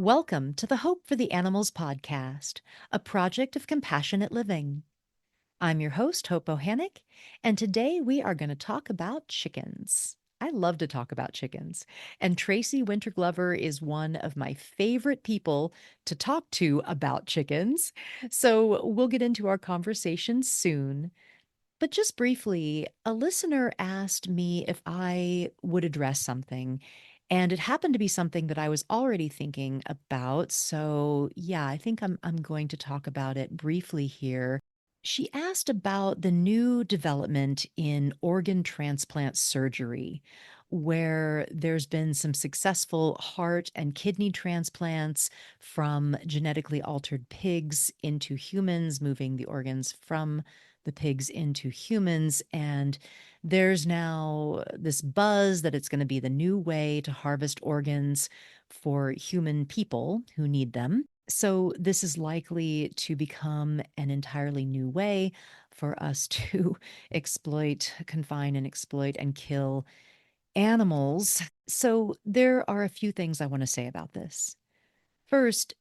Welcome to the Hope for the Animals podcast, a project of compassionate living. I'm your host, Hope Ohanic, and today we are going to talk about chickens. I love to talk about chickens, and Tracey Winter Glover is one of my favorite people to talk to about chickens. So we'll get into our conversation soon. But just briefly, a listener asked me if I would address something, and it happened to be something that I was already thinking about. So, yeah, I think I'm going to talk about it briefly here. She asked about the new development in organ transplant surgery, where there's been some successful heart and kidney transplants from genetically altered pigs into humans, moving the organs from the pigs into humans. And there's now this buzz that it's going to be the new way to harvest organs for human people who need them. So, this is likely to become an entirely new way for us to exploit, confine, and exploit and kill animals. So, there are a few things I want to say about this. First,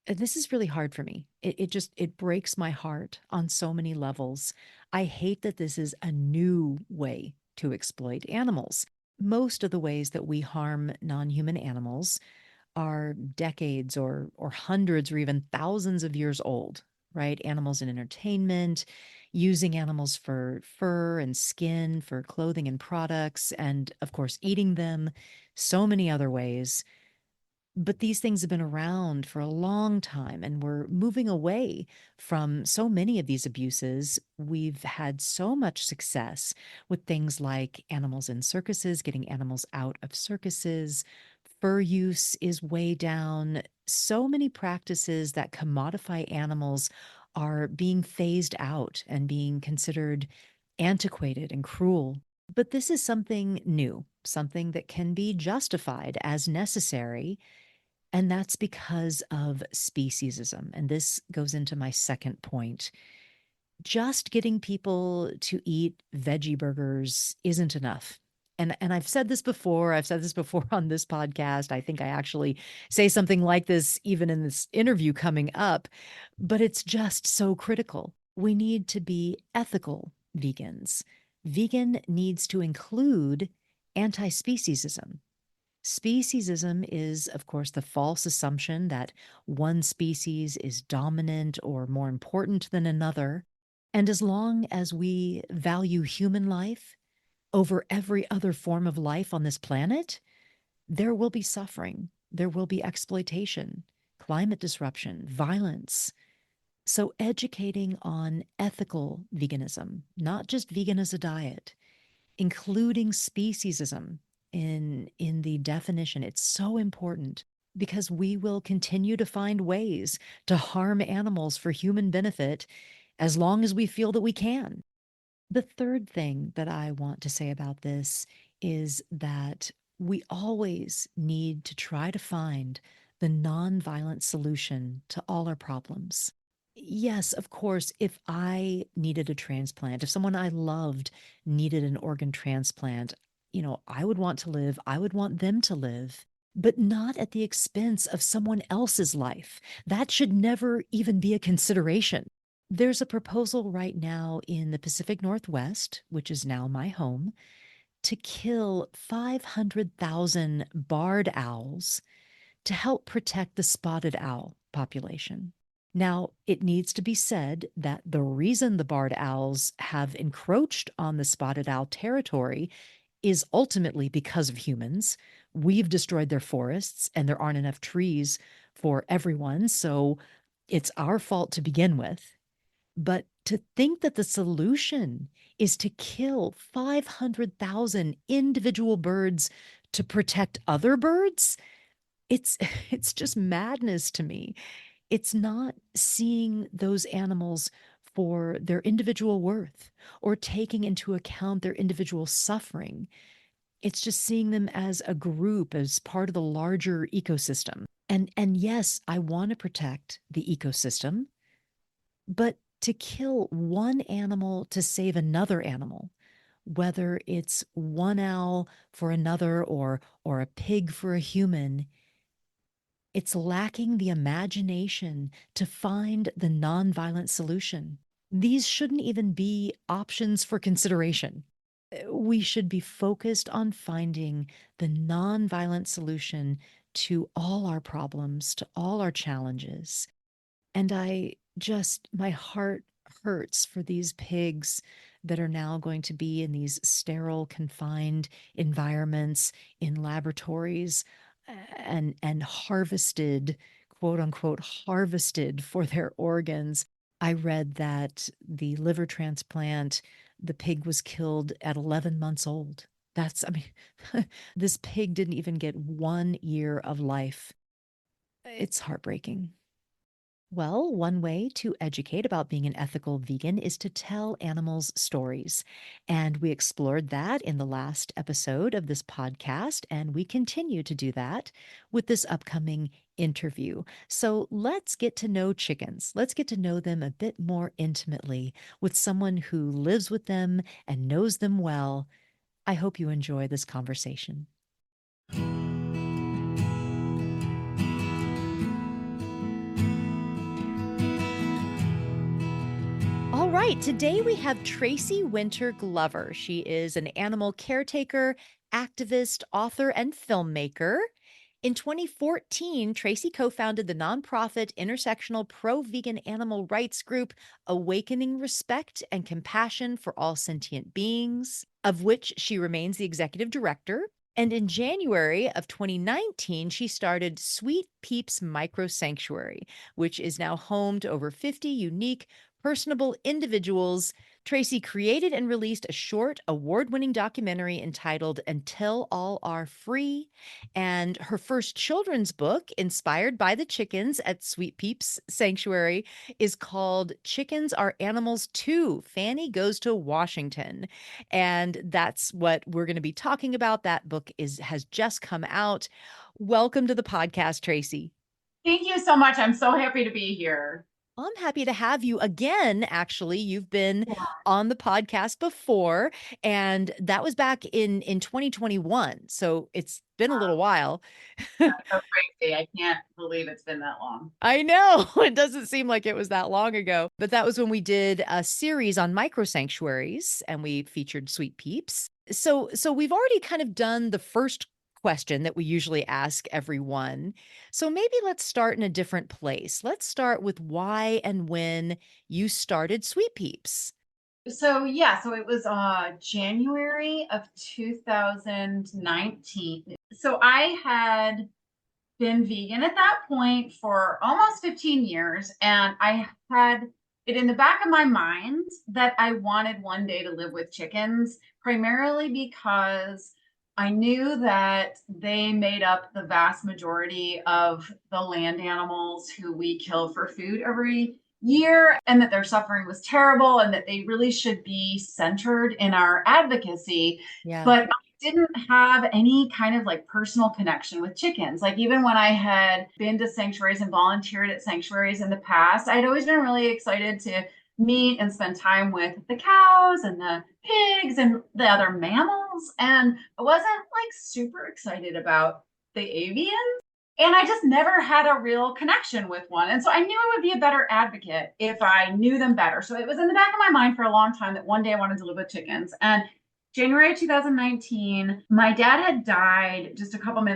this is really hard for me. It breaks my heart on so many levels. I hate that this is a new way to exploit animals. Most of the ways that we harm non-human animals are decades or hundreds or even thousands of years old, right? Animals in entertainment, using animals for fur and skin, for clothing and products, and of course, eating them, so many other ways. But these things have been around for a long time, and we're moving away from so many of these abuses. We've had so much success with things like animals in circuses, getting animals out of circuses. Fur use is way down. So many practices that commodify animals are being phased out and being considered antiquated and cruel. But this is something new, something that can be justified as necessary, and that's because of speciesism. And this goes into my second point. Just getting people to eat veggie burgers isn't enough. And I've said this before. I've said this before on this podcast. I think I actually say something like this even in this interview coming up, but it's just so critical. We need to be ethical vegans. Vegan needs to include anti-speciesism. Speciesism is, of course, the false assumption that one species is dominant or more important than another. And as long as we value human life over every other form of life on this planet, there will be suffering, there will be exploitation, climate disruption, violence. So, educating on ethical veganism, not just vegan as a diet, including speciesism in the definition. It's so important because we will continue to find ways to harm animals for human benefit as long as we feel that we can. The third thing that I want to say about this is that we always need to try to find the nonviolent solution to all our problems. Yes, of course, if I needed a transplant, if someone I loved needed an organ transplant, I would want to live, I would want them to live, but not at the expense of someone else's life. That should never even be a consideration. There's a proposal right now in the Pacific Northwest, which is now my home, to kill 500,000 barred owls to help protect the spotted owl population. Now, it needs to be said that the reason the barred owls have encroached on the spotted owl territory is ultimately because of humans. We've destroyed their forests, and there aren't enough trees for everyone. So it's our fault to begin with. But to think that the solution is to kill 500,000 individual birds to protect other birds, it's it's just madness to me. It's not seeing those animals for their individual worth or taking into account their individual suffering. It's just seeing them as a group, as part of the larger ecosystem. And yes, I want to protect the ecosystem, but to kill one animal to save another animal, whether it's one owl for another or a pig for a human, It's lacking the imagination to find the nonviolent solution. These shouldn't even be options for consideration. We should be focused on finding the nonviolent solution to all our problems, to all our challenges. And my heart hurts for these pigs that are now going to be in these sterile, confined environments in laboratories and harvested, quote unquote, harvested for their organs. I read that the liver transplant, the pig was killed at 11 months old. I mean, this pig didn't even get 1 year of life. It's heartbreaking. Well, one way to educate about being an ethical vegan is to tell animals stories. And we explored that in the last episode of this podcast, and we continue to do that with this upcoming interview. So let's get to know chickens. Let's get to know them a bit more intimately with someone who lives with them and knows them well. I hope you enjoy this conversation. All right, today we have Tracey Winter Glover. She is an animal caretaker, activist, author, and filmmaker. In 2014, Tracey co founded the nonprofit intersectional pro vegan animal rights group Awakening Respect and Compassion for All Sentient Beings, of which she remains the executive director. And in January of 2019, she started Sweet Peeps Micro Sanctuary, which is now home to over 50 unique personable individuals. Tracey created and released a short, award-winning documentary entitled Until All Are Free, and her first children's book, inspired by the chickens at Sweet Peeps Sanctuary, is called Chickens Are Animals Too. Fannie Goes to Washington. And that's what we're going to be talking about. That book has just come out. Welcome to the podcast, Tracey. Thank you so much. I'm so happy to be here. I'm happy to have you again. Actually, you've been on the podcast before, and that was back in 2021. So it's been a little while. That's so crazy. I can't believe it's been that long. I know it doesn't seem like it was that long ago, but that was when we did a series on micro sanctuaries and we featured Sweet Peeps. So we've already kind of done the first question that we usually ask everyone. So maybe let's start in a different place. Let's start with why and when you started Sweet Peeps. So it was January of 2019. So I had been vegan at that point for almost 15 years, and I had it in the back of my mind that I wanted one day to live with chickens, primarily because I knew that they made up the vast majority of the land animals who we kill for food every year, and that their suffering was terrible and that they really should be centered in our advocacy. Yeah. But didn't have any kind of like personal connection with chickens. Like even when I had been to sanctuaries and volunteered at sanctuaries in the past, I'd always been really excited to meet and spend time with the cows and the pigs and the other mammals. And I wasn't like super excited about the avians. And I just never had a real connection with one. And so I knew I would be a better advocate if I knew them better. So it was in the back of my mind for a long time that one day I wanted to live with chickens. And January 2019, my dad had died just a couple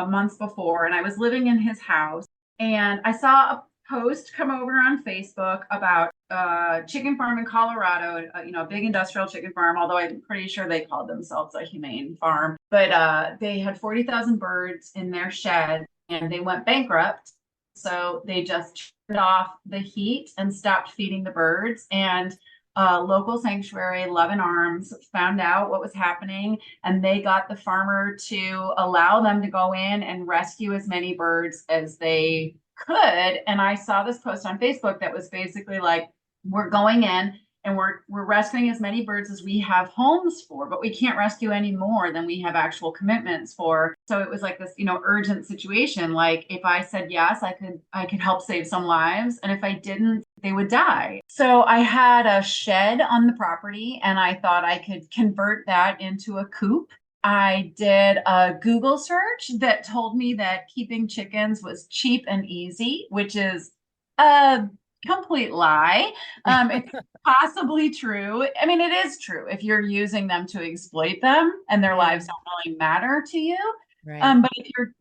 months before, and I was living in his house. And I saw a post come over on Facebook about a chicken farm in Colorado, a big industrial chicken farm, although I'm pretty sure they called themselves a humane farm. But they had 40,000 birds in their shed, and they went bankrupt. So they just turned off the heat and stopped feeding the birds. And local sanctuary, Love and Arms, found out what was happening, and they got the farmer to allow them to go in and rescue as many birds as they could. And I saw this post on Facebook that was basically like, we're going in and we're rescuing as many birds as we have homes for, but we can't rescue any more than we have actual commitments for. So it was like this, urgent situation. Like if I said yes, I could help save some lives, and if I didn't, they would die. So I had a shed on the property, and I thought I could convert that into a coop. I did a Google search that told me that keeping chickens was cheap and easy, which is a complete lie. It's possibly true. I mean, it is true if you're using them to exploit them and their Yeah, lives don't really matter to you. right. But if you're,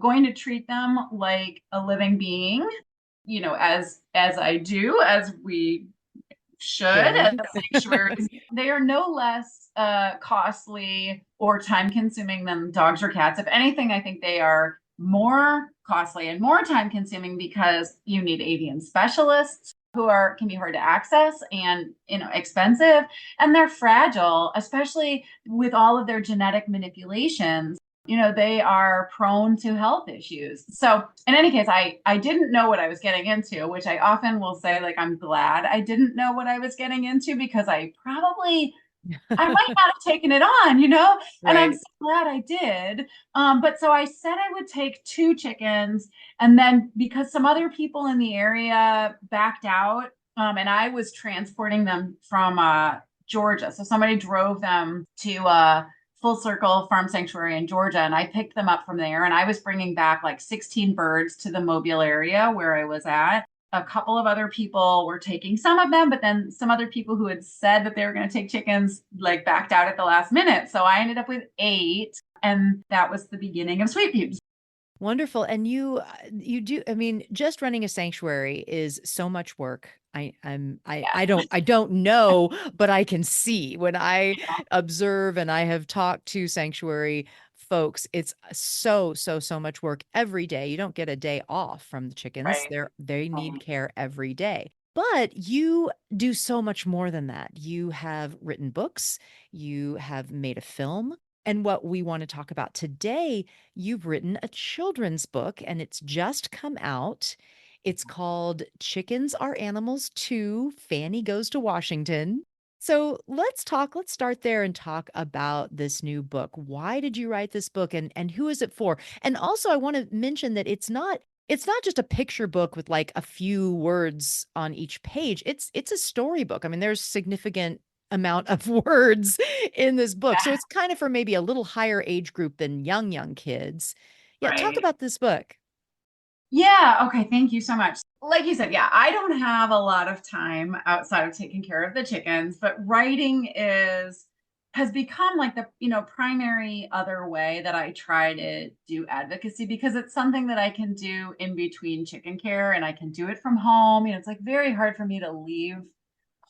going to treat them like a living being, as I do, as we should as Should. sanctuaries. They are no less costly or time consuming than dogs or cats. If anything, I think they are more costly and more time consuming because you need avian specialists who are can be hard to access and expensive, and they're fragile, especially with all of their genetic manipulations. They are prone to health issues. So in any case, I didn't know what I was getting into, which I often will say, like, I'm glad I didn't know what I was getting into, because I might not have taken it on, and I'm Right. so glad I did. But so I said I would take two chickens, and then because some other people in the area backed out, and I was transporting them from Georgia. So somebody drove them to Full Circle Farm Sanctuary in Georgia, and I picked them up from there. And I was bringing back like 16 birds to the Mobile area where I was at. A couple of other people were taking some of them, but then some other people who had said that they were going to take chickens like backed out at the last minute. So I ended up with 8, and that was the beginning of Sweet Peeps. Wonderful. And you do, I mean, just running a sanctuary is so much work. I don't know, but I can see when I observe and I have talked to sanctuary folks, it's so much work every day. You don't get a day off from the chickens. Right. They need care every day. But you do so much more than that. You have written books, you have made a film. And what we want to talk about today, you've written a children's book and it's just come out. It's called Chickens Are Animals Too. Fannie Goes to Washington. So let's start there and talk about this new book. Why did you write this book and who is it for? And also I want to mention that it's not just a picture book with like a few words on each page. It's a storybook. I mean, there's significant amount of words in this book. So it's kind of for maybe a little higher age group than young kids. Yeah, talk Right. about this book. Yeah. Okay. Thank you so much. Like you said, yeah, I don't have a lot of time outside of taking care of the chickens, but writing has become like the, primary other way that I try to do advocacy, because it's something that I can do in between chicken care and I can do it from home. It's like very hard for me to leave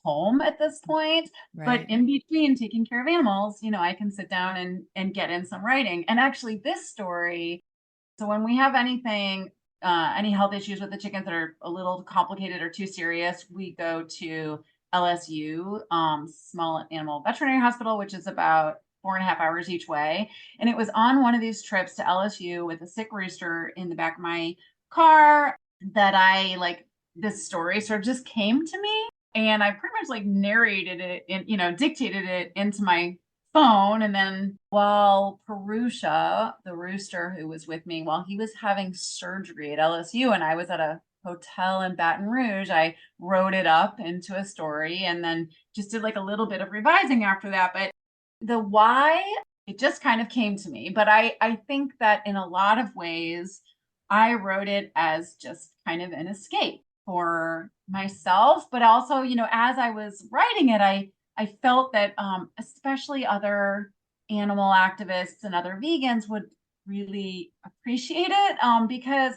home at this point, but Right. in between taking care of animals, I can sit down and get in some writing. And actually this story, so when we have any health issues with the chickens that are a little complicated or too serious, we go to LSU, Small Animal Veterinary Hospital, which is about 4.5 hours each way. And it was on one of these trips to LSU with a sick rooster in the back of my car that this story sort of just came to me. And I pretty much like narrated it dictated it into my phone. And then while Perusha, the rooster who was with me, while he was having surgery at LSU and I was at a hotel in Baton Rouge, I wrote it up into a story and then just did like a little bit of revising after that. But the why, it just kind of came to me. But I think that in a lot of ways, I wrote it as just kind of an escape for myself. But also, as I was writing it, I felt that especially other animal activists and other vegans would really appreciate it, because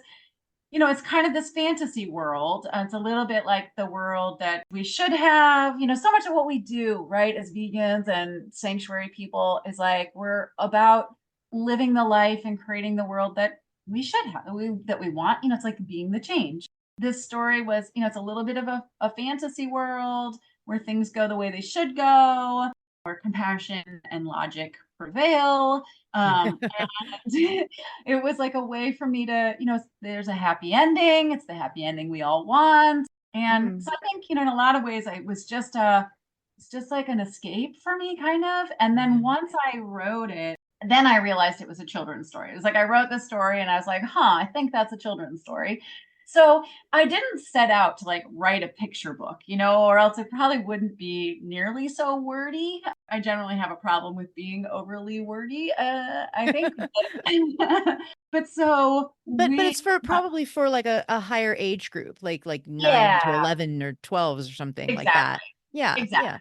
it's kind of this fantasy world. It's a little bit like the world that we should have. So much of what we do, right, as vegans and sanctuary people is like we're about living the life and creating the world that we should have, that we want. It's like being the change. This story was, it's a little bit of a fantasy world where things go the way they should go, where compassion and logic prevail. It was like a way for me to, there's a happy ending. It's the happy ending we all want. And Mm, so I think, in a lot of ways, it's just like an escape for me, kind of. And then yeah. once I wrote it, then I realized it was a children's story. It was like I wrote this story and I was like, I think that's a children's story. So I didn't set out to like write a picture book, or else it probably wouldn't be nearly so wordy. I generally have a problem with being overly wordy, I think. But so But we it's for probably for like a higher age group, like 9 to yeah, 11 or 12s or something like exactly, that. Yeah, exactly. yeah,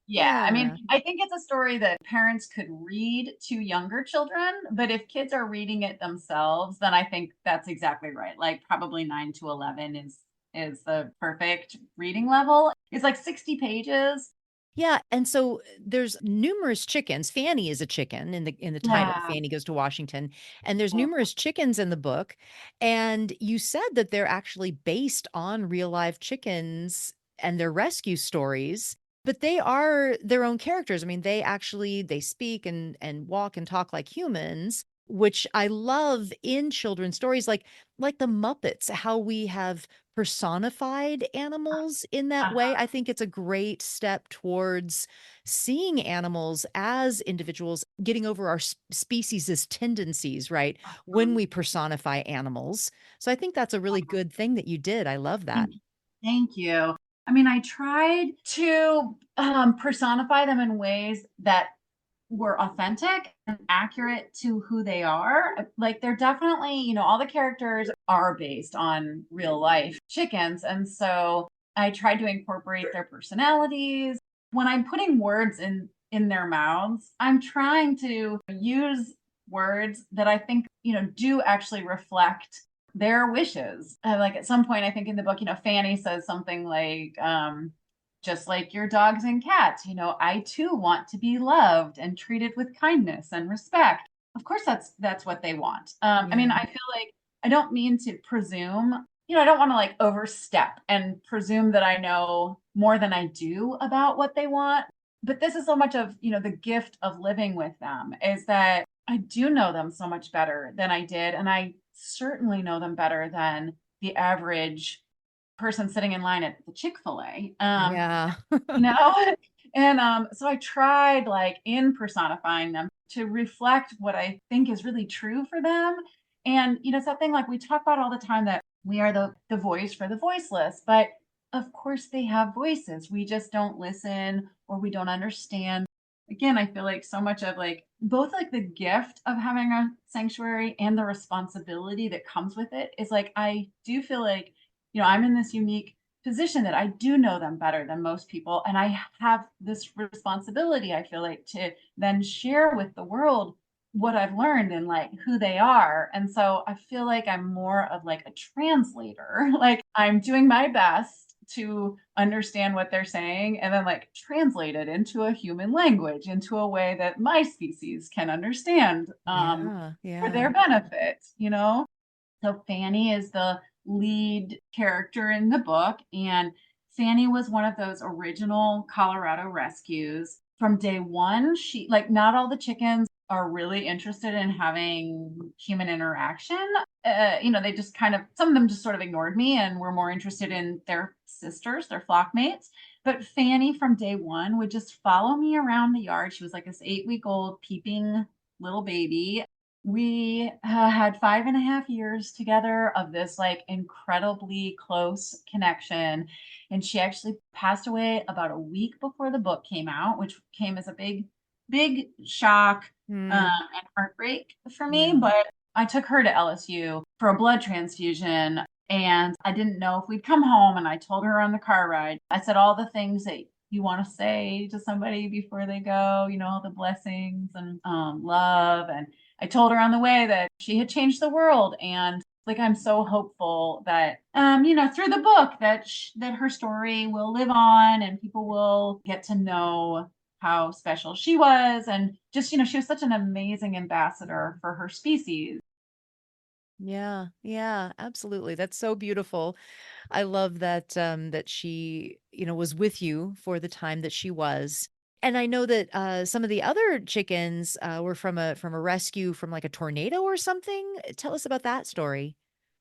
Yeah, I mean, yeah. I think it's a story that parents could read to younger children, but if kids are reading it themselves, then I think that's exactly right. Like probably 9 to 11 is the perfect reading level. It's like 60 pages. Yeah, and so there's numerous chickens. Fannie is a chicken in the title. Yeah. Fannie Goes to Washington, and there's numerous chickens in the book, and you said that they're actually based on real live chickens and their rescue stories, but they are their own characters. I mean, they speak and walk and talk like humans, which I love in children's stories like the Muppets, how we have personified animals in that way. I think it's a great step towards seeing animals as individuals, getting over our species' tendencies, right? When Um, we personify animals. So I think that's a really good thing that you did. I love that. Thank you. I mean, I tried to personify them in ways that were authentic and accurate to who they are. Like they're definitely, all the characters are based on real life chickens. And so I tried to incorporate their personalities. When I'm putting words in their mouths, I'm trying to use words that I think, do actually reflect their wishes. Like at some point, I think in the book, Fannie says something like, just like your dogs and cats, I too want to be loved and treated with kindness and respect. Of course, that's what they want. I mean, Yeah. I feel like I don't mean to presume, I don't want to like overstep and presume that I know more than I do about what they want. But this is so much of, the gift of living with them is that I do know them so much better than I did. And I certainly know them better than the average person sitting in line at the Chick-fil-A. Yeah. You know? And so I tried like in personifying them to reflect what I think is really true for them. And something like we talk about all the time that we are the voice for the voiceless, but of course they have voices. We just don't listen or we don't understand. Again, I feel like so much of like both like the gift of having a sanctuary and the responsibility that comes with it is like I do feel like, I'm in this unique position that I do know them better than most people. And I have this responsibility, I feel like, to then share with the world what I've learned and like who they are. And so I feel like I'm more of like a translator. Like I'm doing my best to understand what they're saying and then like translate it into a human language, into a way that my species can understand Yeah. for Yeah. their benefit. So Fannie is the lead character in the book, and Fannie was one of those original Colorado rescues. From day one, she like not all the chickens are really interested in having human interaction. They just kind of some of them just sort of ignored me and were more interested in their sisters, their flock mates. But Fannie from day one would just follow me around the yard. She was like this 8-week old peeping little baby. We had 5.5 years together of this like incredibly close connection. And she actually passed away about a week before the book came out, which came as a big, big shock Mm, and heartbreak for me. yeah. But I took her to LSU for a blood transfusion. And I didn't know if we'd come home. And I told her on the car ride, I said all the things that you want to say to somebody before they go, all the blessings and love. And I told her on the way that she had changed the world and like I'm so hopeful that through the book that that her story will live on and people will get to know how special she was and just she was such an amazing ambassador for her species. Yeah. Yeah. Absolutely. That's so beautiful. I love that that she, was with you for the time that she was. And I know that some of the other chickens were from a rescue from like a tornado or something. Tell us about that story.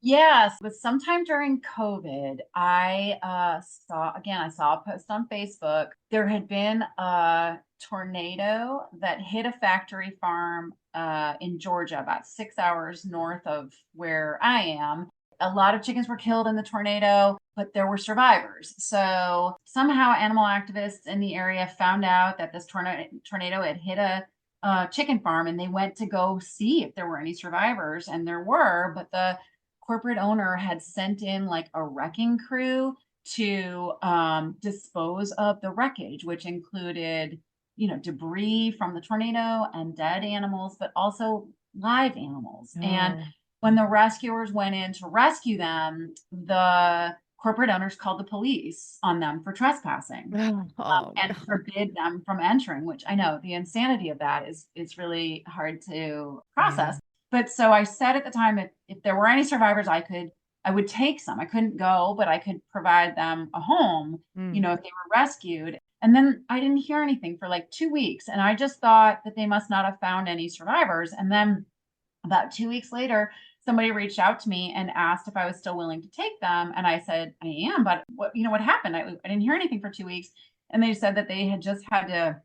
Yes, but sometime during COVID, I saw a post on Facebook. There had been a tornado that hit a factory farm in Georgia, about 6 hours north of where I am. a lot of chickens were killed in the tornado, but there were survivors. So somehow animal activists in the area found out that this tornado had hit a chicken farm, and they went to go see if there were any survivors, and there were, but the corporate owner had sent in like a wrecking crew to dispose of the wreckage, which included, debris from the tornado and dead animals, but also live animals. And Oh, when the rescuers went in to rescue them, the corporate owners called the police on them for trespassing, oh and no. forbid them from entering, which I know the insanity of that is really hard to Yeah. process. But so I said at the time, if there were any survivors, I would take some. I couldn't go, but I could provide them a home, Mm. if they were rescued. And then I didn't hear anything for like 2 weeks. And I just thought that they must not have found any survivors. And then about 2 weeks later, somebody reached out to me and asked if I was still willing to take them. And I said, I am, but what happened? I didn't hear anything for 2 weeks. And they said that they had just had to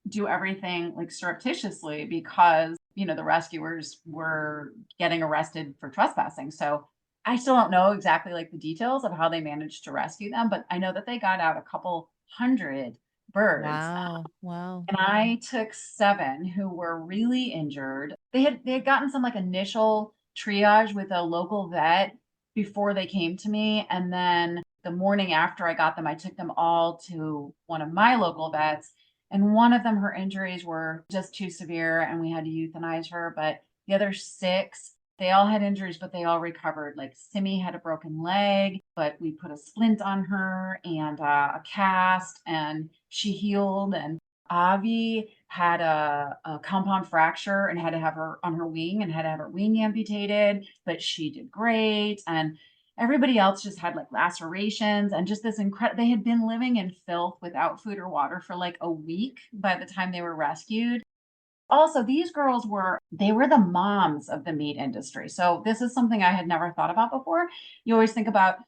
do everything like surreptitiously because, the rescuers were getting arrested for trespassing. So I still don't know exactly like the details of how they managed to rescue them, but I know that they got out a couple hundred birds. Wow. Wow. And I took seven who were really injured. They had gotten some like initial triage with a local vet before they came to me. And then the morning after I got them, I took them all to one of my local vets. And one of them, her injuries were just too severe and we had to euthanize her. But the other six, they all had injuries, but they all recovered. Like Simi had a broken leg, but we put a splint on her and a cast, and she healed. And Avi had a compound fracture and had to have her on her wing and had to have her wing amputated, but she did great. And everybody else just had like lacerations and just this incredible, they had been living in filth without food or water for like a week by the time they were rescued. Also, these girls they were the moms of the meat industry. So this is something I had never thought about before. You always think about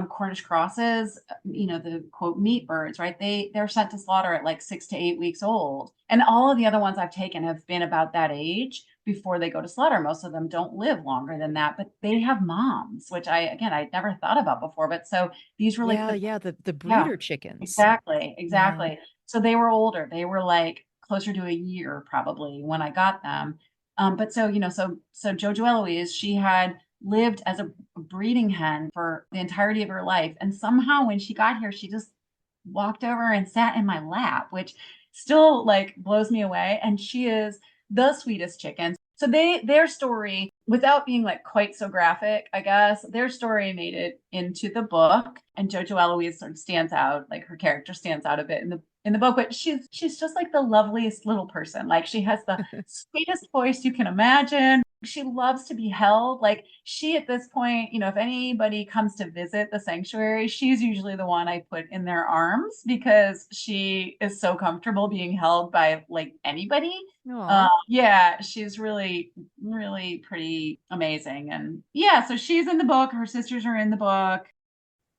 Cornish crosses, the quote meat birds, right? They're sent to slaughter at like 6 to 8 weeks old. And all of the other ones I've taken have been about that age before they go to slaughter. Most of them don't live longer than that, but they have moms, which I never thought about before. But so these were like Yeah, yeah, the yeah, breeder chickens. exactly, Yeah. exactly. So they were older. They were like closer to a year probably when I got them. But so, so Jojo Eloise, she had lived as a breeding hen for the entirety of her life. And somehow when she got here, she just walked over and sat in my lap, which still like blows me away. And she is the sweetest chicken. So their story, without being like quite so graphic, I guess, their story made it into the book. And Jojo Eloise sort of stands out, like her character stands out a bit in the book, but she's just like the loveliest little person. Like she has the sweetest voice you can imagine. She loves to be held. Like she at this point, if anybody comes to visit the sanctuary, she's usually the one I put in their arms because she is so comfortable being held by like anybody. Aw. Yeah, she's really, really pretty amazing. And yeah, so she's in the book. Her sisters are in the book.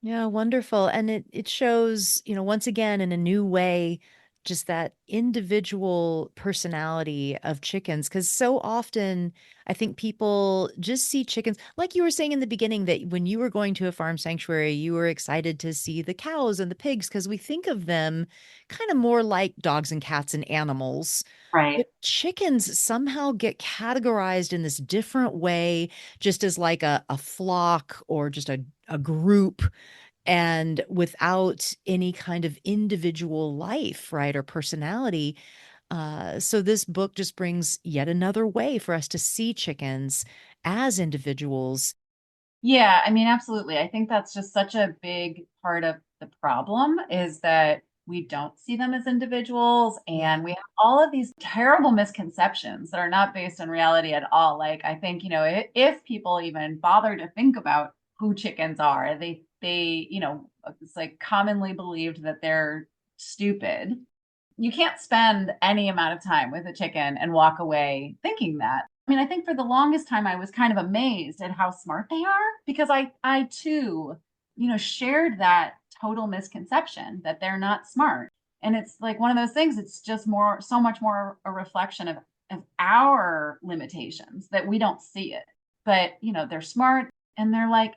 Yeah, wonderful. And it shows, once again in a new way, just that individual personality of chickens. Because so often I think people just see chickens, like you were saying in the beginning, that when you were going to a farm sanctuary, you were excited to see the cows and the pigs because we think of them kind of more like dogs and cats and animals. Right. But chickens somehow get categorized in this different way, just as like a flock or just a group, and without any kind of individual life, right, or personality. So this book just brings yet another way for us to see chickens as individuals. Yeah, I mean, absolutely. I think that's just such a big part of the problem is that we don't see them as individuals Yeah. and we have all of these terrible misconceptions that are not based on reality at all. Like I think, if people even bother to think about who chickens are, it's like commonly believed that they're stupid. You can't spend any amount of time with a chicken and walk away thinking that. I mean, I think for the longest time I was kind of amazed at how smart they are because I too, shared that total misconception that they're not smart. And it's like one of those things, it's just so much more a reflection of our limitations that we don't see it. But, they're smart and they're like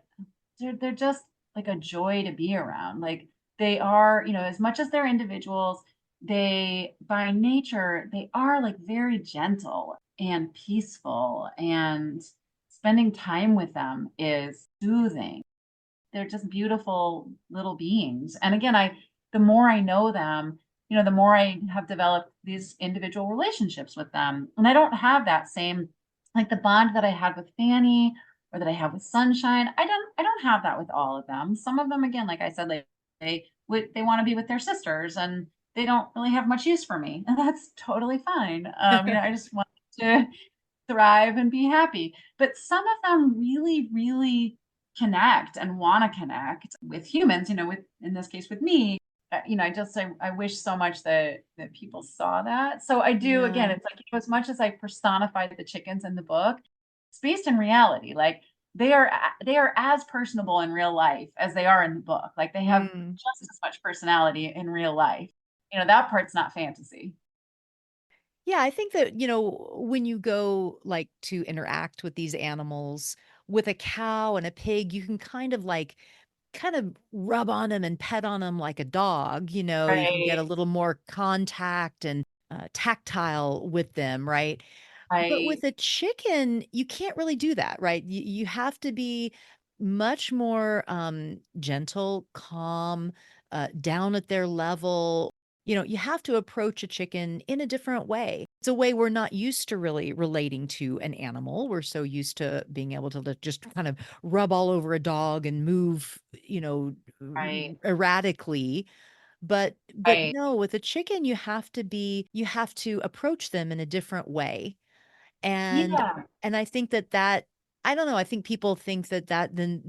they're just like a joy to be around. Like they are, as much as they're individuals, they by nature, they are like very gentle and peaceful, and spending time with them is soothing. They're just beautiful little beings. And again, the more I know them, the more I have developed these individual relationships with them. And I don't have that same, like the bond that I had with Fannie or that I have with Sunshine. I don't have that with all of them. Some of them, again, like I said, like they want to be with their sisters, and they don't really have much use for me. And that's totally fine. I just want to thrive and be happy. But some of them really, really connect and want to connect with humans, with, in this case, with me. I wish so much that people saw that. So I do, again, Yeah. it's like, as much as I personified the chickens in the book, it's based in reality. Like they are as personable in real life as they are in the book. Like they have Mm. just as much personality in real life. That part's not fantasy. Yeah, I think that, when you go like to interact with these animals, with a cow and a pig, you can kind of rub on them and pet on them like a dog. You can get a Right. little more contact and tactile with them, right? But Right. with a chicken, you can't really do that, right? You have to be much more gentle, calm, down at their level. You have to approach a chicken in a different way. It's a way we're not used to really relating to an animal. We're so used to being able to just kind of rub all over a dog and move, Right. erratically. But Right. no, with a chicken, you have to approach them in a different way. And Yeah. and I think that I don't know, I think people think that then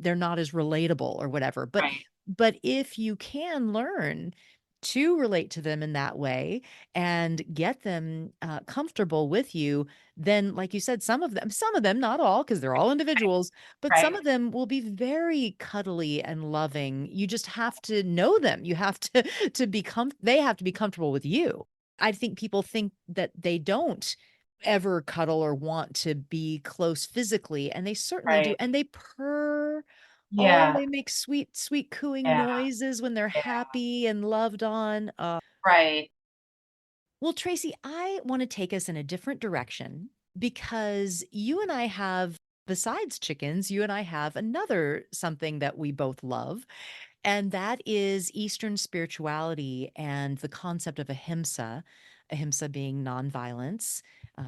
they're not as relatable or whatever, Right. but if you can learn to relate to them in that way and get them, comfortable with you, then, like you said, some of them, not all, because 'cause they're all individuals, but some Right. of them will be very cuddly and loving. You just have to know them. You have to to become they have to be comfortable with you. I think people think that they don't ever cuddle or want to be close physically, and they certainly do, Right. and they purr. Oh, Yeah. they make sweet, sweet cooing Yeah. noises when they're Yeah. happy and loved on. Right. Well, Tracy, I want to take us in a different direction because you and I have, besides chickens, you and I have another something that we both love, and that is Eastern spirituality and the concept of ahimsa, ahimsa being nonviolence,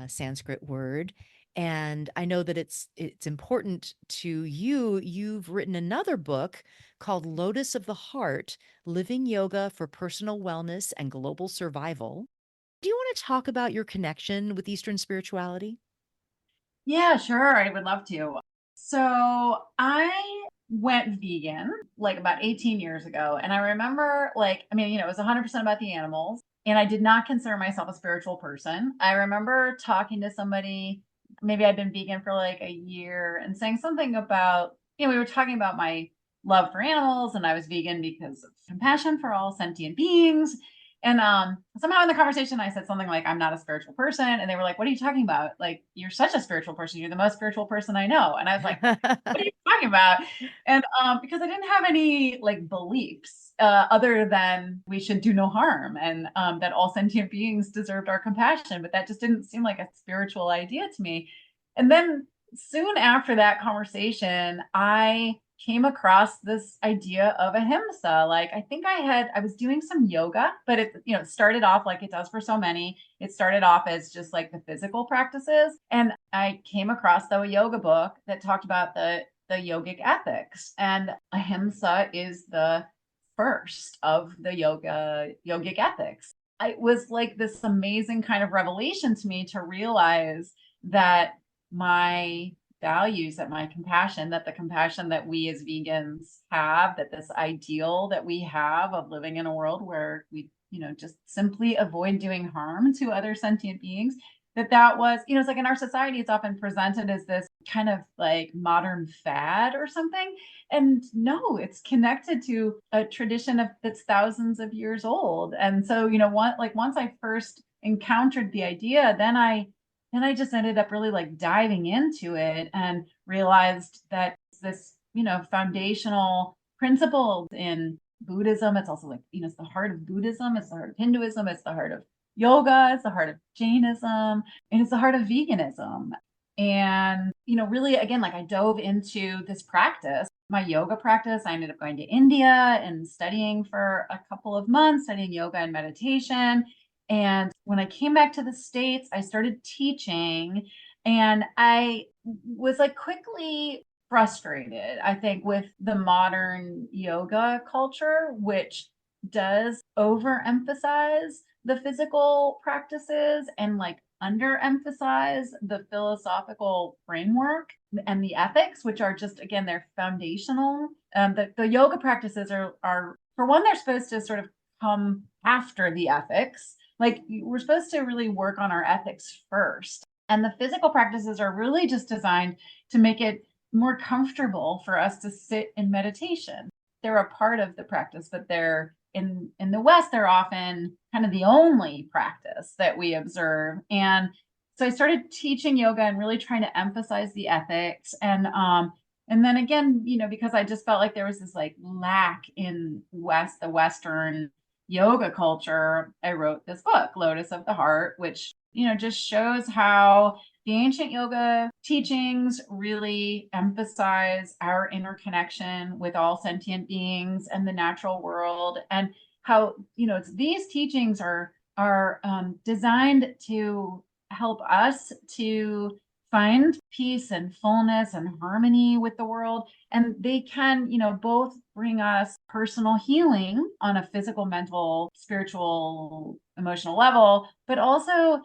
Sanskrit word. And I know that it's important to you. You've written another book called Lotus of the Heart: Living Yoga for Personal Wellness and Global Survival. Do you want to talk about your connection with Eastern spirituality? Yeah, sure. I would love to. So I went vegan like about 18 years ago. And I remember, like, I mean, it was 100% about the animals. And I did not consider myself a spiritual person. I remember talking to somebody, maybe I'd been vegan for like a year, and saying something about, we were talking about my love for animals, and I was vegan because of compassion for all sentient beings. And somehow in the conversation, I said something like, "I'm not a spiritual person," and they were like, "What are you talking about? Like, you're such a spiritual person. You're the most spiritual person I know." And I was like, "What are you talking about?" And because I didn't have any like beliefs other than we should do no harm, and that all sentient beings deserved our compassion, but that just didn't seem like a spiritual idea to me. And then soon after that conversation, I came across this idea of ahimsa. Like, I was doing some yoga, but it started off like it does for so many. It started off as just like the physical practices. And I came across though a yoga book that talked about the yogic ethics. And ahimsa is the first of the yogic ethics. It was like this amazing kind of revelation to me to realize that my values, that my compassion, that the compassion that we as vegans have, that this ideal that we have of living in a world where we, just simply avoid doing harm to other sentient beings, that was, it's like in our society, it's often presented as this kind of like modern fad or something. And no, it's connected to a tradition of that's thousands of years old. And so, once I first encountered the idea, then I just ended up really like diving into it and realized that this foundational principles in Buddhism. It's also like, it's the heart of Buddhism, it's the heart of Hinduism, it's the heart of yoga, it's the heart of Jainism, and it's the heart of veganism. And, really, again, like I dove into this practice, my yoga practice. I ended up going to India and studying for a couple of months, studying yoga and meditation. And when I came back to the States, I started teaching, and I was like quickly frustrated, I think, with the modern yoga culture, which does overemphasize the physical practices and like underemphasize the philosophical framework and the ethics, which are just, again, they're foundational. The yoga practices are, for one, they're supposed to sort of come after the ethics. Like, we're supposed to really work on our ethics first. And the physical practices are really just designed to make it more comfortable for us to sit in meditation. They're a part of the practice, but they're in the West, they're often kind of the only practice that we observe. And so I started teaching yoga and really trying to emphasize the ethics. And then again, because I just felt like there was this like lack in the Western yoga culture, I wrote this book, Lotus of the Heart, which, just shows how the ancient yoga teachings really emphasize our interconnection with all sentient beings and the natural world, and how, these teachings are designed to help us to find peace and fullness and harmony with the world. And they can, both bring us personal healing on a physical, mental, spiritual, emotional level, but also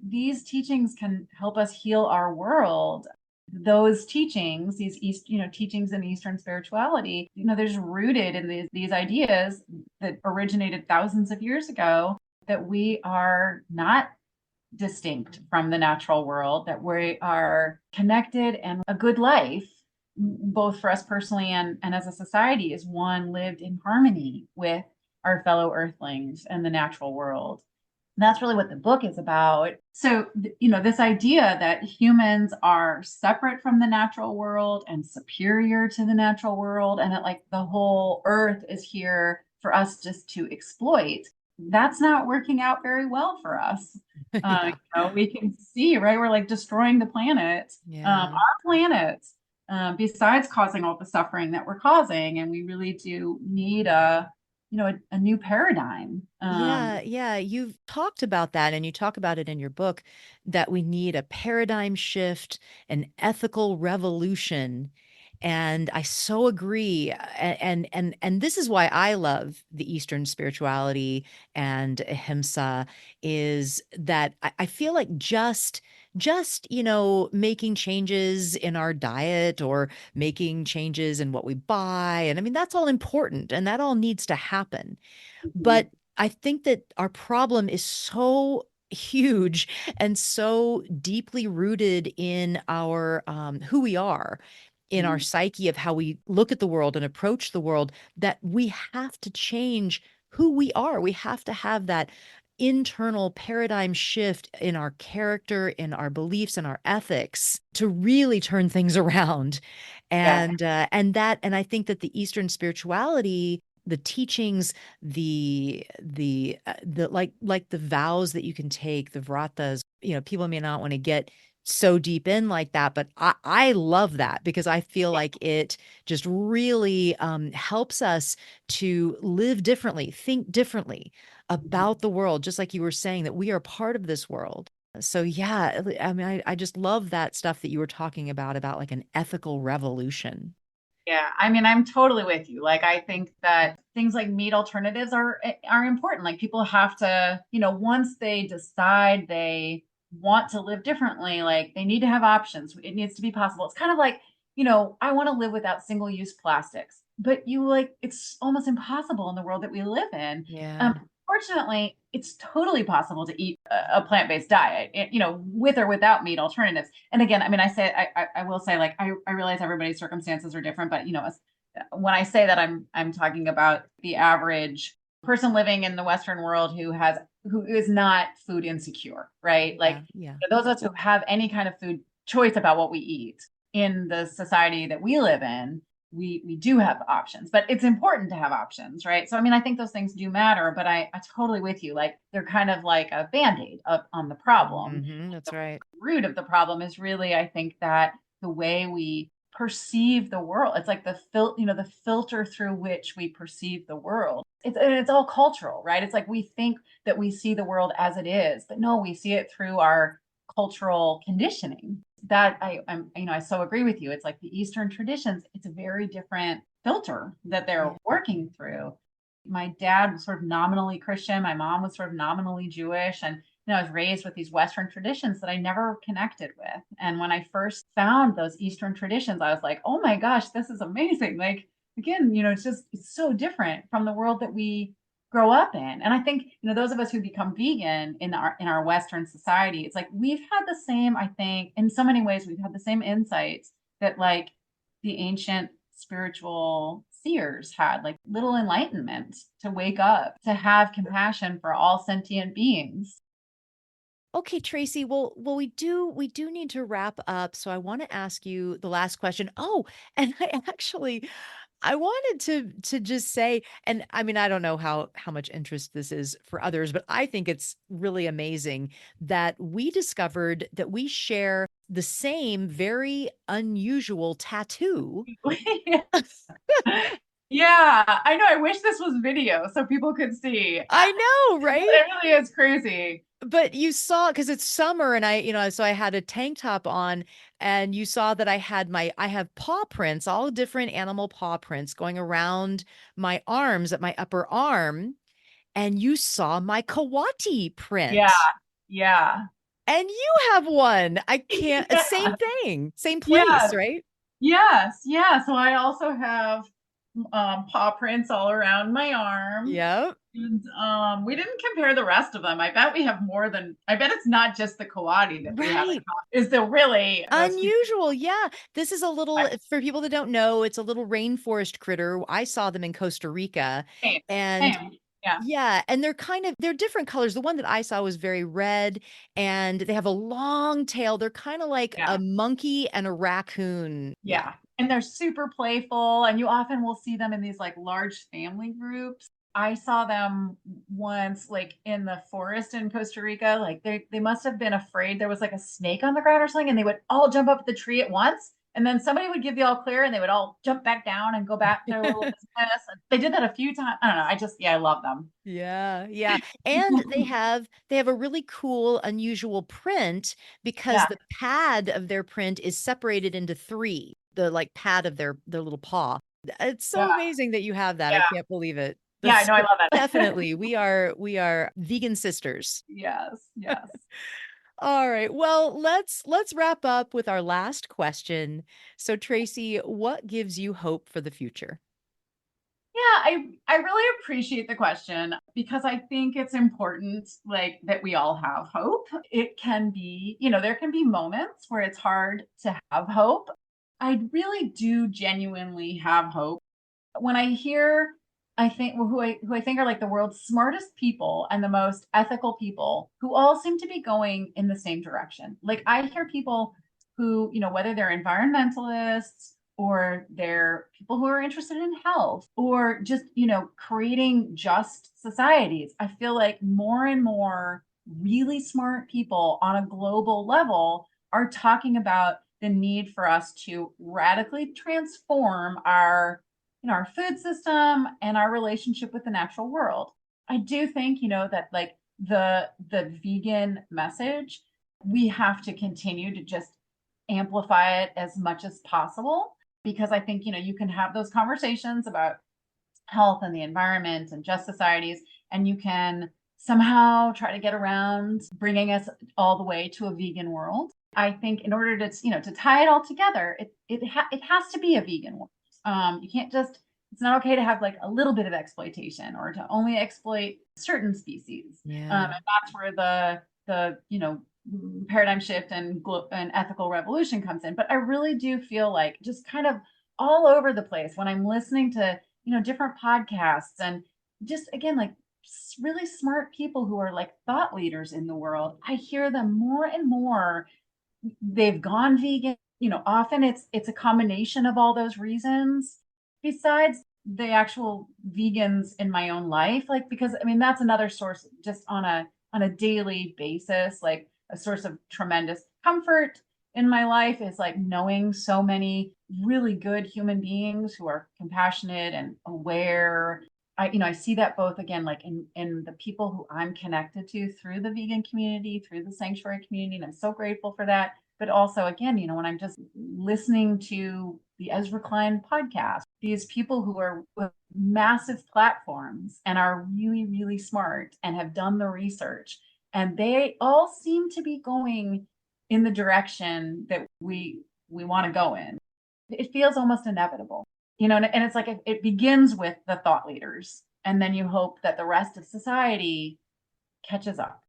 these teachings can help us heal our world. Those teachings, teachings in Eastern spirituality, there's rooted in these ideas that originated thousands of years ago, that we are not distinct from the natural world, that we are connected, and a good life, both for us personally and as a society, is one lived in harmony with our fellow earthlings and the natural world. And that's really what the book is about. So, this idea that humans are separate from the natural world and superior to the natural world, and that like the whole earth is here for us just to exploit, that's not working out very well for us. Yeah. We can see, right? We're like destroying the planet, Yeah. our planet, besides causing all the suffering that we're causing. And we really do need a new paradigm. Yeah, yeah, you've talked about that and you talk about it in your book that we need a paradigm shift, an ethical revolution. And I so agree. And this is why I love the Eastern spirituality and ahimsa, is that I feel like making changes in our diet or making changes in what we buy. And I mean, that's all important and that all needs to happen. But I think that our problem is so huge and so deeply rooted in our who we are, in our psyche of how we look at the world and approach the world, that we have to change who we are. We have to have that internal paradigm shift in our character, in our beliefs, and our ethics to really turn things around. Yeah. And I think that the Eastern spirituality, the teachings, the like the vows that you can take, the vratas, people may not want to get so deep in like that, but I love that because I feel like it just really helps us to live differently, think differently about the world, just like you were saying that we are part of this world. So yeah, I mean, I just love that stuff that you were talking about like an ethical revolution. Yeah, I mean, I'm totally with you. Like, I think that things like meat alternatives are important. Like, people have to, once they decide they want to live differently, like they need to have options. It needs to be possible. It's kind of like, I want to live without single-use plastics, but it's almost impossible in the world that we live in. Yeah. Fortunately, it's totally possible to eat a plant-based diet, with or without meat alternatives. And again, I mean, I will say, like, I realize everybody's circumstances are different, but when I say that, I'm talking about the average person living in the Western world who is not food insecure, right? Yeah. Like, Yeah. those of us who have any kind of food choice about what we eat in the society that we live in, we do have options, but it's important to have options, right? So I mean, I think those things do matter, but I totally with you. Like they're kind of like a band-aid on the problem. That's right. Root of the problem is really, I think, that the way we perceive the world, it's like the filter through which we perceive the world. It's all cultural, right? It's like we think that we see the world as it is, but no, we see it through our cultural conditioning. That I so agree with you. It's like the Eastern traditions, it's a very different filter that they're Yeah. working through. My dad was sort of nominally Christian, my mom was sort of nominally Jewish, and I was raised with these Western traditions that I never connected with. And when I first found those Eastern traditions, I was like, oh my gosh, this is amazing. Like, again, it's so different from the world that we grow up in. And I think, those of us who become vegan in our Western society, it's like we've had the same, I think, in so many ways, we've had the same insights that like the ancient spiritual seers had, like little enlightenment to wake up, to have compassion for all sentient beings. Okay, Tracy. Well, we do need to wrap up. So I want to ask you the last question. Oh, and I wanted to just say, and I mean, I don't know how much interest this is for others, but I think it's really amazing that we discovered that we share the same very unusual tattoo. Yeah, I know. I wish this was video so people could see. I know, right? It really is crazy. But you saw because it's summer and so I had a tank top on and you saw that I have paw prints, all different animal paw prints going around my arms at my upper arm, and you saw my Kawati Yeah, print. yeah. And you have one. I can't same Yeah. thing, same place, Yes, right? yes, yeah. So I also have paw prints all around my arm. Yep. And we didn't compare the rest of them. I bet we have more than, I bet it's not just the Kawadi that we have in Right. common. Is there really most people? Unusual, yeah. This is a little for people that don't know, it's a little rainforest critter. I saw them in Costa Rica, Same, and same. Yeah, yeah, and they're different colors. The one that I saw was very red, and they have a long tail. They're kind of like a yeah. monkey and a raccoon. Yeah. Yeah. And they're super playful, and you often will see them in these like large family groups. I saw them once like in the forest in Costa Rica. Like they must have been afraid there was like a snake on the ground or something, and they would all jump up the tree at once. And then somebody would give the all clear and they would all jump back down and go back to their little business. They did that a few times. I don't know. I love them. Yeah, yeah. And they have a really cool unusual print because Yeah. the pad of their print is separated into three, the like pad of their little paw. It's Yeah. so amazing that you have that. I Yeah. can't believe it. Yeah. I That's know. I love it. definitely we are vegan sisters. Yes. Yes. All right. Well, let's wrap up with our last question. So Tracy, what gives you hope for the future? Yeah, I really appreciate the question because I think it's important like that we all have hope. It can be, there can be moments where it's hard to have hope. I really do genuinely have hope. When I hear I think who I think are like the world's smartest people and the most ethical people who all seem to be going in the same direction. Like I hear people who, whether they're environmentalists or they're people who are interested in health or just, creating just societies. I feel like more and more really smart people on a global level are talking about the need for us to radically transform our food system and our relationship with the natural world. I do think, that like the vegan message, we have to continue to just amplify it as much as possible because I think, you can have those conversations about health and the environment and just societies, and you can somehow try to get around bringing us all the way to a vegan world. I think in order to, to tie it all together, it has to be a vegan world. You can't just, it's not okay to have like a little bit of exploitation or to only exploit certain species. Yeah. And that's where the paradigm shift and ethical revolution comes in. But I really do feel like just kind of all over the place when I'm listening to different podcasts and just again like really smart people who are like thought leaders in the world. I hear them more and more. They've gone vegan, often it's a combination of all those reasons besides the actual vegans in my own life. Like, because I mean, that's another source just on a daily basis, like a source of tremendous comfort in my life is like knowing so many really good human beings who are compassionate and aware. I see that both again, like in the people who I'm connected to through the vegan community, through the sanctuary community, and I'm so grateful for that. But also, again, when I'm just listening to the Ezra Klein podcast, these people who are with massive platforms and are really, really smart and have done the research, and they all seem to be going in the direction that we want to go in. It feels almost inevitable, and it's like it begins with the thought leaders, and then you hope that the rest of society catches up.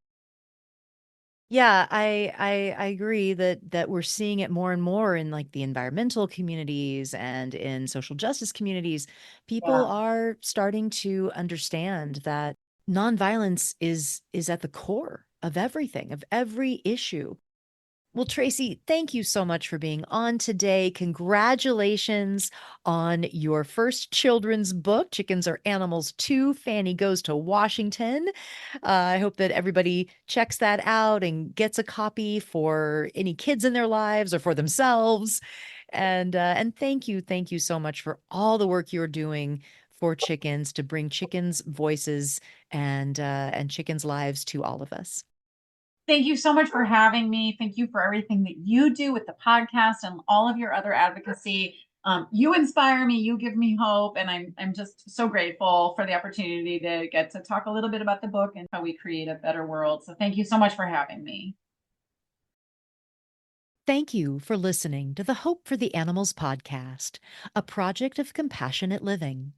Yeah, I agree that we're seeing it more and more in like the environmental communities and in social justice communities. People Yeah. are starting to understand that nonviolence is at the core of everything, of every issue. Well, Tracey, thank you so much for being on today. Congratulations on your first children's book, Chickens Are Animals 2, Fannie Goes to Washington. I hope that everybody checks that out and gets a copy for any kids in their lives or for themselves. And thank you so much for all the work you're doing for chickens to bring chickens' voices and chickens' lives to all of us. Thank you so much for having me. Thank you for everything that you do with the podcast and all of your other advocacy. You inspire me, you give me hope, and I'm just so grateful for the opportunity to get to talk a little bit about the book and how we create a better world. So thank you so much for having me. Thank you for listening to the Hope for the Animals podcast, a project of compassionate living.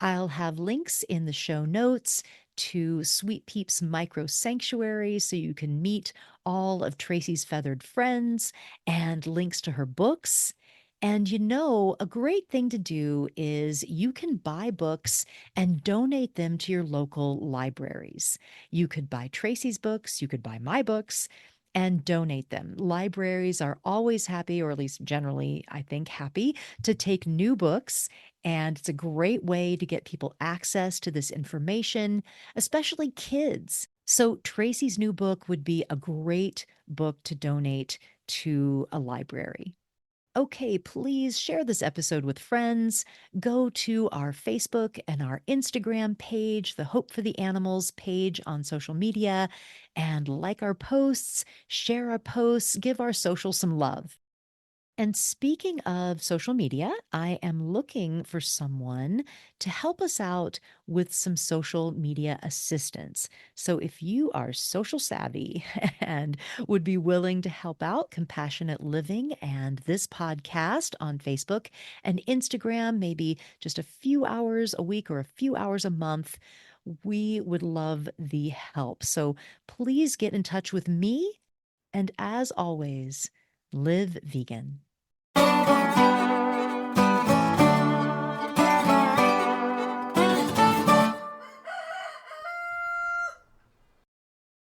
I'll have links in the show notes to Sweet Peep's micro sanctuary so you can meet all of Tracey's feathered friends and links to her books. And a great thing to do is you can buy books and donate them to your local libraries. You could buy Tracey's books, you could buy my books, and donate them. Libraries are always happy, or at least generally, I think, happy to take new books. And it's a great way to get people access to this information, especially kids. So, Tracey's new book would be a great book to donate to a library. Okay, please share this episode with friends. Go to our Facebook and our Instagram page, the Hope for the Animals page on social media, and like our posts, share our posts, give our social some love. And speaking of social media, I am looking for someone to help us out with some social media assistance. So if you are social savvy and would be willing to help out Compassionate Living and this podcast on Facebook and Instagram, maybe just a few hours a week or a few hours a month, we would love the help. So please get in touch with me. And as always, live vegan.